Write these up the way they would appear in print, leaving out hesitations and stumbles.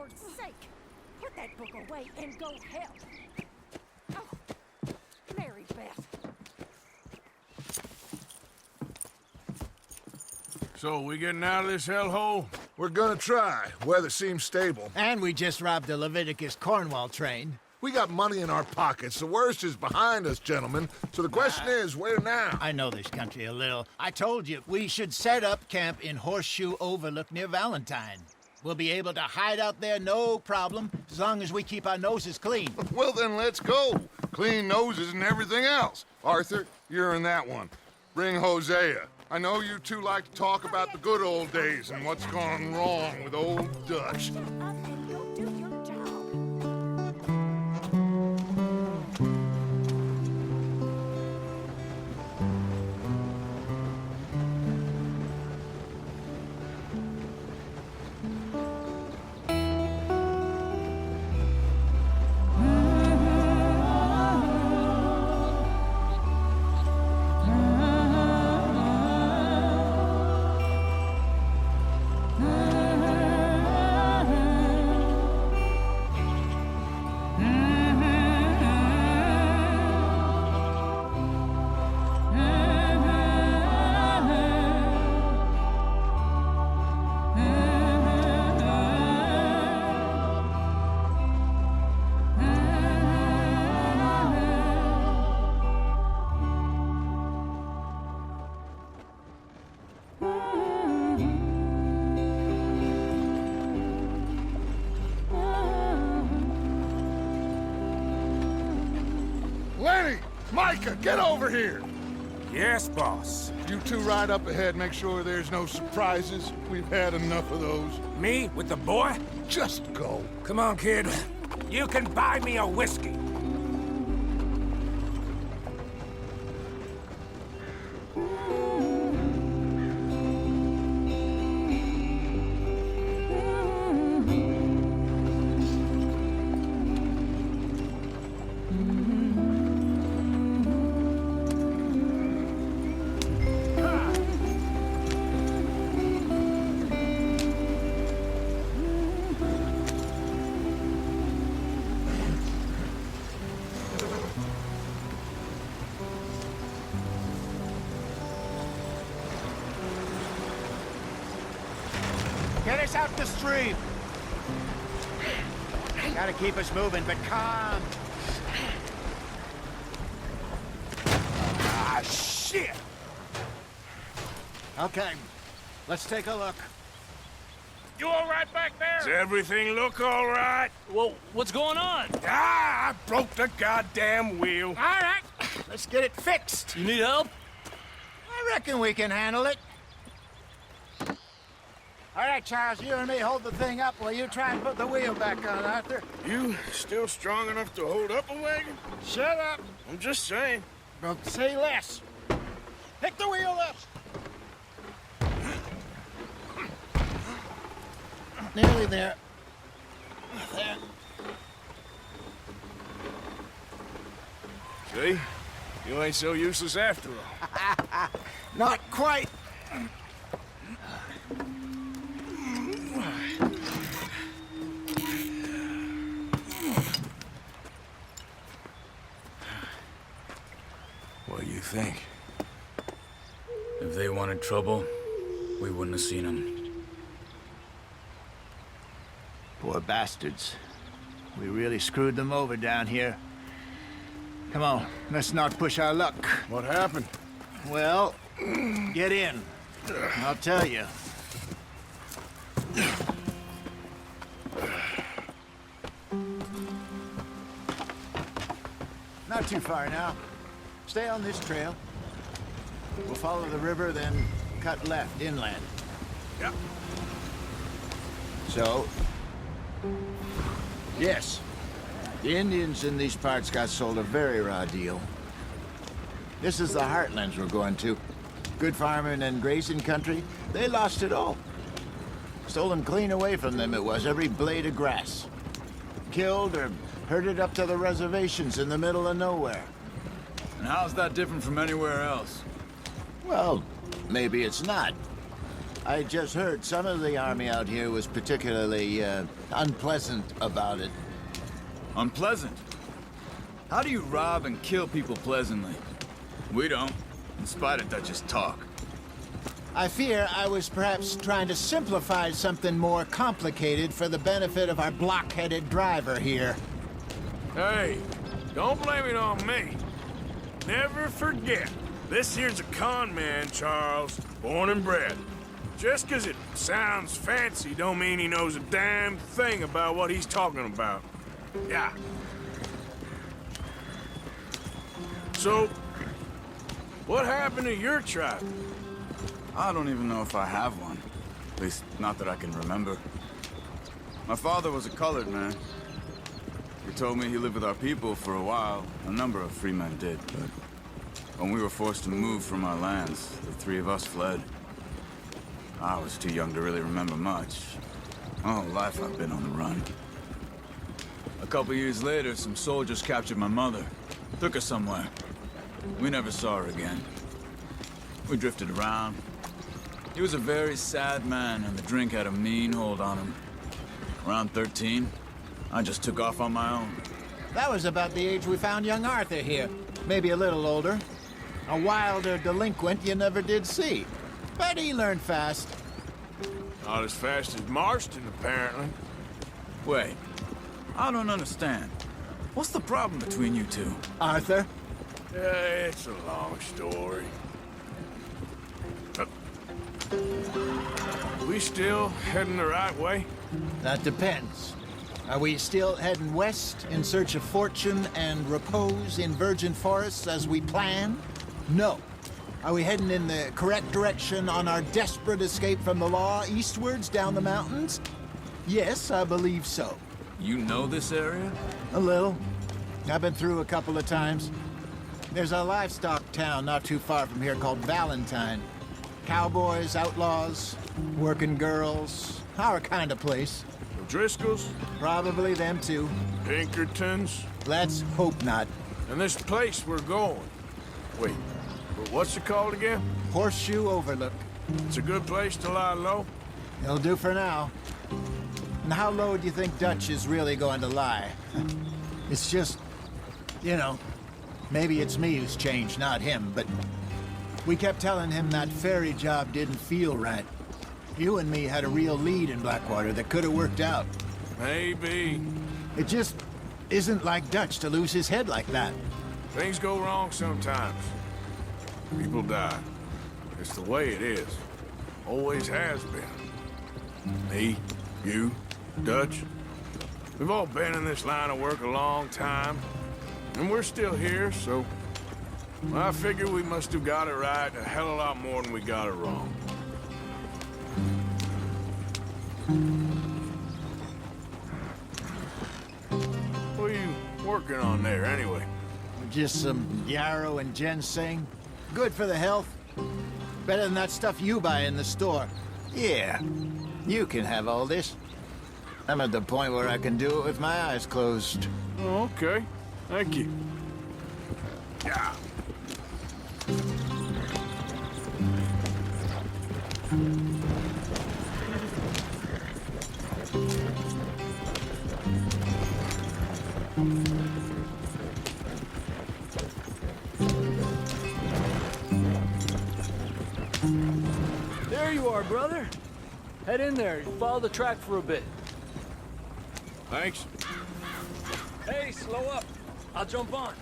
Lord's sake! Put that book away and go help! Oh, Mary Beth. So, we getting out of this hellhole? We're gonna try. Weather seems stable. And we just robbed the Leviticus Cornwall train. We got money in our pockets. The worst is behind us, gentlemen. So the question is, where now? I know this country a little. I told you, we should set up camp in Horseshoe Overlook near Valentine. We'll be able to hide out there, no problem, as long as we keep our noses clean. Well, then let's go. Clean noses and everything else. Arthur, you're in that one. Bring Hosea. I know you two like to talk about the good old days and what's gone wrong with old Dutch. Shut up and go do your job. Lenny! Micah, get over here! Yes, boss. You two ride up ahead, make sure there's no surprises. We've had enough of those. Me with the boy? Just go. Come on, kid. You can buy me a whiskey. Get us out the stream. Gotta keep us moving, but calm. Ah, shit! Okay, let's take a look. You all right back there? Does everything look all right? Well, what's going on? Ah, I broke the goddamn wheel. All right, let's get it fixed. You need help? I reckon we can handle it. All right, Charles, you and me hold the thing up while you try and put the wheel back on, Arthur. You still strong enough to hold up a wagon? Shut up. I'm just saying. Don't say less. Pick the wheel up. Nearly there. There. See? You ain't so useless after all. Not quite. What do you think? If they wanted trouble, we wouldn't have seen them. Poor bastards. We really screwed them over down here. Come on, let's not push our luck. What happened? Well, get in. I'll tell you. Not too far now. Stay on this trail. We'll follow the river, then cut left inland. Yeah. So, yes, the Indians in these parts got sold a very raw deal. This is the heartlands we're going to. Good farming and grazing country, they lost it all. Stolen clean away from them it was, every blade of grass. Killed or herded up to the reservations in the middle of nowhere. And how's that different from anywhere else? Well, maybe it's not. I just heard some of the army out here was particularly unpleasant about it. Unpleasant? How do you rob and kill people pleasantly? We don't, in spite of Dutch's talk. I fear I was perhaps trying to simplify something more complicated for the benefit of our block-headed driver here. Hey, don't blame it on me. Never forget, this here's a con man, Charles, born and bred. Just 'cause it sounds fancy don't mean he knows a damn thing about what he's talking about. Yeah. So, what happened to your tribe? I don't even know if I have one. At least, not that I can remember. My father was a colored man. He told me he lived with our people for a while. A number of free men did, but when we were forced to move from our lands, the three of us fled. I was too young to really remember much. My whole life I've been on the run. A couple years later, some soldiers captured my mother. Took her somewhere. We never saw her again. We drifted around. He was a very sad man, and the drink had a mean hold on him. Around 13, I just took off on my own. That was about the age we found young Arthur here. Maybe a little older. A wilder delinquent you never did see. But he learned fast. Not as fast as Marston, apparently. Wait, I don't understand. What's the problem between you two? Arthur? It's a long story. We still heading the right way? That depends. Are we still heading west in search of fortune and repose in virgin forests as we planned? No. Are we heading in the correct direction on our desperate escape from the law eastwards down the mountains? Yes, I believe so. You know this area? A little. I've been through a couple of times. There's a livestock town not too far from here called Valentine. Cowboys, outlaws, working girls, our kind of place. Driscoll's? Probably them too. Pinkertons? Let's hope not. And this place we're going. Wait, but what's it called again? Horseshoe Overlook. It's a good place to lie low? It'll do for now. And how low do you think Dutch is really going to lie? It's just, you know, maybe it's me who's changed, not him, but we kept telling him that ferry job didn't feel right. You and me had a real lead in Blackwater that could have worked out. Maybe. It just isn't like Dutch to lose his head like that. Things go wrong sometimes. People die. It's the way it is. Always has been. Me, you, Dutch. We've all been in this line of work a long time. And we're still here, so I figure we must have got it right a hell of a lot more than we got it wrong. What are you working on there, anyway? Just some yarrow and ginseng. Good for the health. Better than that stuff you buy in the store. Yeah, you can have all this. I'm at the point where I can do it with my eyes closed. Oh, okay. Thank you. Yeah. There you are, brother. Head in there. Follow the track for a bit. Thanks. Hey, slow up. I'll jump on.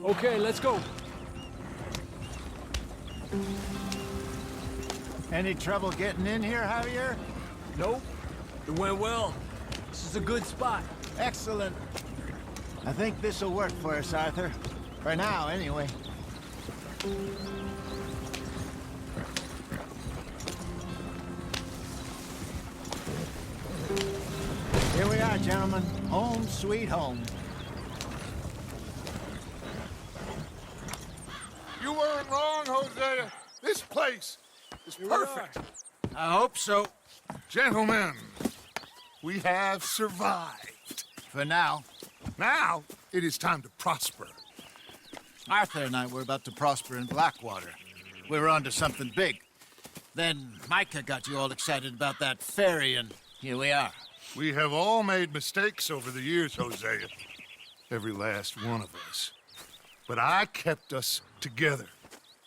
Okay, let's go. Any trouble getting in here, Javier? Nope. It went well. This is a good spot. Excellent. I think this'll work for us, Arthur. For now, anyway. Here we are, gentlemen. Home sweet home. You weren't wrong, Hosea. This place is perfect. I hope so. Gentlemen, we have survived. For now. Now, it is time to prosper. Arthur and I were about to prosper in Blackwater. We were onto something big. Then Micah got you all excited about that ferry, and here we are. We have all made mistakes over the years, Hosea. Every last one of us. But I kept us together.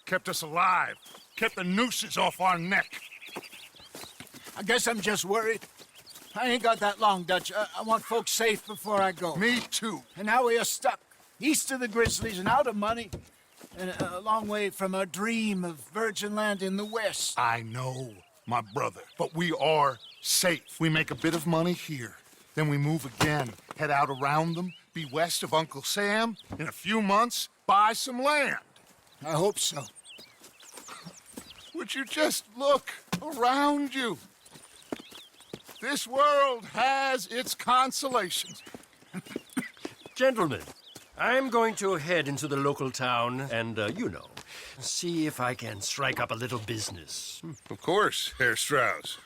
Kept us alive. Kept the nooses off our neck. I guess I'm just worried. I ain't got that long, Dutch. I want folks safe before I go. Me too. And now we are stuck, east of the Grizzlies and out of money, and a long way from our dream of virgin land in the west. I know, my brother, but we are safe. We make a bit of money here, then we move again, head out around them, be west of Uncle Sam, in a few months, buy some land. I hope so. Would you just look around you? This world has its consolations. Gentlemen, I'm going to head into the local town and, see if I can strike up a little business. Of course, Herr Strauss.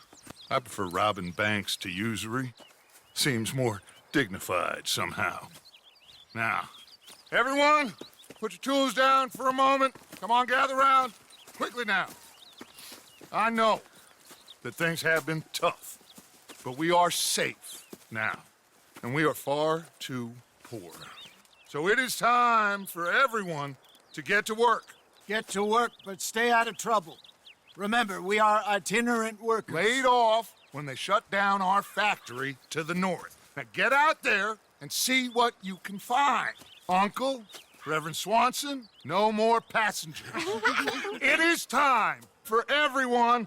I prefer robbing banks to usury. Seems more dignified somehow. Now, everyone, put your tools down for a moment. Come on, gather round. Quickly now. I know that things have been tough, but we are safe now, and we are far too poor. So it is time for everyone to get to work. Get to work, but stay out of trouble. Remember, we are itinerant workers. Laid off when they shut down our factory to the north. Now get out there and see what you can find. Uncle, Reverend Swanson, no more passengers. It is time for everyone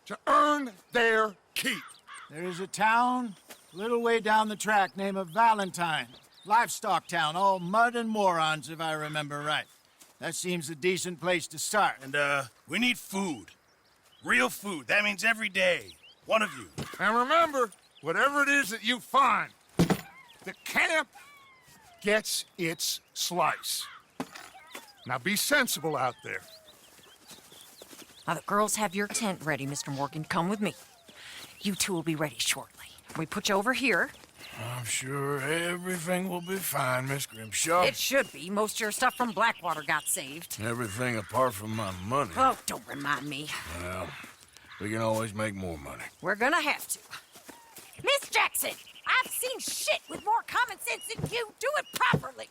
to earn their keep. There is a town a little way down the track named Valentine. Livestock town, all mud and morons, if I remember right. That seems a decent place to start. And, we need food. Real food. That means every day. One of you. And remember, whatever it is that you find, the camp gets its slice. Now be sensible out there. Now, the girls have your tent ready, Mr. Morgan. Come with me. You two will be ready shortly. We put you over here. I'm sure everything will be fine, Miss Grimshaw. It should be. Most of your stuff from Blackwater got saved. Everything apart from my money. Oh, don't remind me. Well, we can always make more money. We're gonna have to. Miss Jackson, I've seen shit with more common sense than you. Do it properly.